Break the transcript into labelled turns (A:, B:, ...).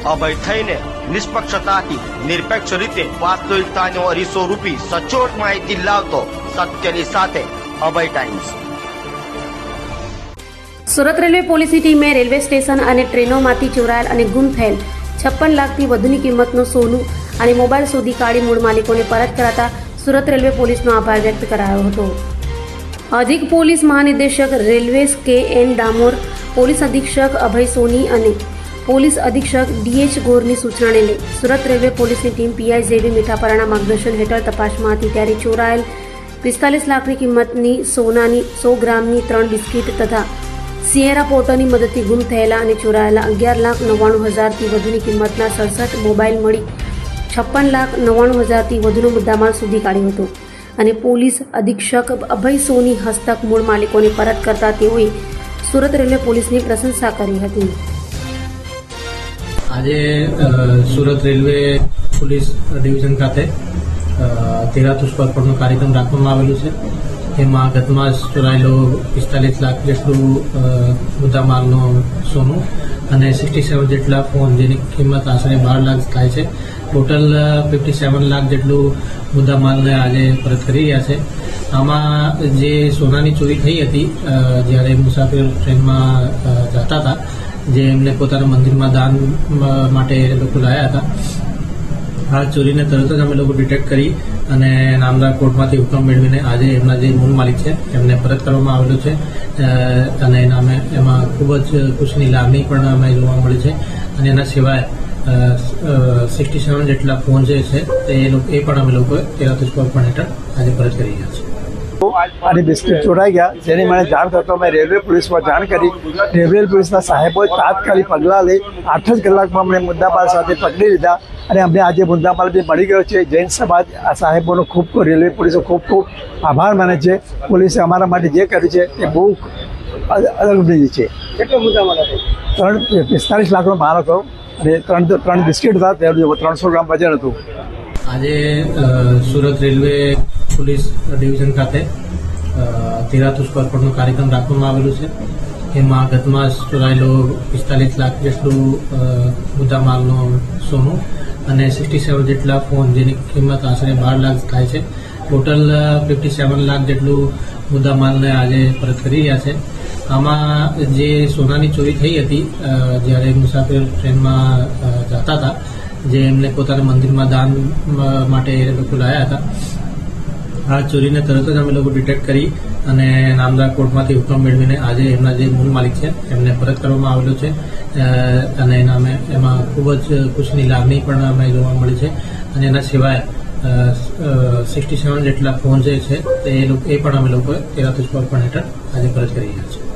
A: અભય થઈને નિષ્પક્ષતાથી નિરપેક્ષ રીતે વાસ્તવિકતાનો અરીસો રૂપી સચોટ માહિતી લાવતો સત્યની સાથે અભય ટાઈમ્સ।
B: સુરત રેલવે પોલીસની ટીમે રેલવે સ્ટેશન અને ટ્રેનોમાંથી ચોરાયેલ અને ગુમ થયેલ 56 લાખથી વધુની કિંમતનું સોનું અને મોબાઈલ શોધી કાઢી મૂળ માલિકોને પરત કરાતા સુરત રેલવે પોલીસનો આભાર વ્યક્ત કરાયો હતો। અધિક પોલીસ મહાનિદેશક રેલવેઝ કે.એન. ડામોર, પોલીસ અધિક્ષક અભય સોની અને પોલીસ અધિક્ષક ડી.એચ. ગોરની સૂચનાને લઈ સુરત રેલવે પોલીસની ટીમ પીઆઈ જેવી મીઠાપરાના માર્ગદર્શન હેઠળ તપાસમાં હતી ત્યારે ચોરાયેલ 45 લાખની કિંમતની સોનાની 100 ગ્રામની 3 બિસ્કીટ તથા સિયેરા પોર્ટરની મદદથી ગુમ થયેલા અને ચોરાયેલા 11,99,000થી વધુની કિંમતના 67 મોબાઈલ મળી 56,99,000થી વધુનો મુદ્દામાલ શોધી કાઢ્યો હતો અને પોલીસ અધિક્ષક અભય સોની હસ્તક મૂળ માલિકોને પરત કરતા તેઓએ સુરત રેલવે પોલીસની પ્રશંસા કરી હતી।
C: આજે સુરત રેલવે પોલીસ ડિવિઝન ખાતે તેરાતુસ પરપોટનો કાર્યક્રમ રાખવામાં આવેલો છે। એમાં ગત માસ ચોરાયેલો 45 લાખ જેટલું મુદ્દામાલનો સોનું અને 67 જેટલા ફોન જેની કિંમત આશરે 12 લાખ થાય છે। ટોટલ 57 લાખ જેટલું મુદ્દામાલને આજે પરત કરી રહ્યા છે। આમાં જે સોનાની ચોરી થઈ હતી જ્યારે મુસાફિર ટ્રેનમાં જતા હતા, જે એમને પોતાના મંદિરમાં દાન માટે લોકો લાયા હતા, આ ચોરીને તરત જ અમે લોકો ડિટેક્ટ કરી અને નામદાર કોર્ટમાંથી હુકમ મેળવીને આજે એમના જે મૂળ માલિક છે એમને પરત કરવામાં આવેલો છે અને એમાં ખૂબ જ ખુશીની લાગણી પણ અમે જોવા મળી છે। અને એના સિવાય 67 જેટલા ફોન જે છે એ પણ અમે લોકોએ તેરાતુસ પરપોટ હેઠળ આજે પરત કરી રહ્યા છીએ।
D: અને બિસ્કીટ ચોરાઈ ગયા, જેની મને જાણ થતો મેં રેલવે પોલીસમાં જાણ કરી। રેલવે પોલીસના સાહેબોએ તાત્કાલિક પગલાં લઈ 8 જ કલાકમાં અમને મુદ્દામાલ સાથે પકડી લીધા અને અમને આજે મુદ્દામાલ બી મળી ગયો છે। જૈન સમાજ આ સાહેબોનો ખૂબ રેલવે પોલીસે ખૂબ આભાર માને છે। પોલીસે અમારા માટે જે કર્યું છે એ બહુ અલગ છે। કેટલો મુદ્દામાલ હતો? 45 લાખનો માલ હતો અને 3 બિસ્કીટ હતા, 300 ગ્રામ વજન હતું।
C: આજે સુરત રેલવે પોલીસ ડિવિઝન ખાતે તેરાતુસ પરપોટનો કાર્યક્રમ રાખવામાં આવેલો છે। એમાં ગત માસ ચોરાયેલો 45 લાખ જેટલું મુદ્દામાલનો સોનું અને 67 જેટલા ફોન જેની કિંમત આશરે 12 લાખ થાય છે। ટોટલ 57 લાખ જેટલું મુદ્દામાલને આજે પરત કરી રહ્યા છે। આમાં જે સોનાની ચોરી થઈ હતી જ્યારે મુસાફિર ટ્રેનમાં જતા હતા, જે એમને પોતાના મંદિરમાં દાન માટે લોકો લાયા હતા, આ ચોરીને તરત જ અમે લોકો ડિટેક્ટ કરી અને નામદાર કોર્ટમાંથી હુકમ મેળવીને આજે એમના જે મૂળ માલિક છે એમને પરત કરવામાં આવેલો છે અને એમાં ખૂબ જ ખુશીની લાગણી પણ અમે જોવા મળી છે। અને એના સિવાય 67 જેટલા ફોન જે છે એ પણ અમે લોકોએ તેરાતુસ પરપોટ હેઠળ આજે પરત કરી રહ્યા છીએ।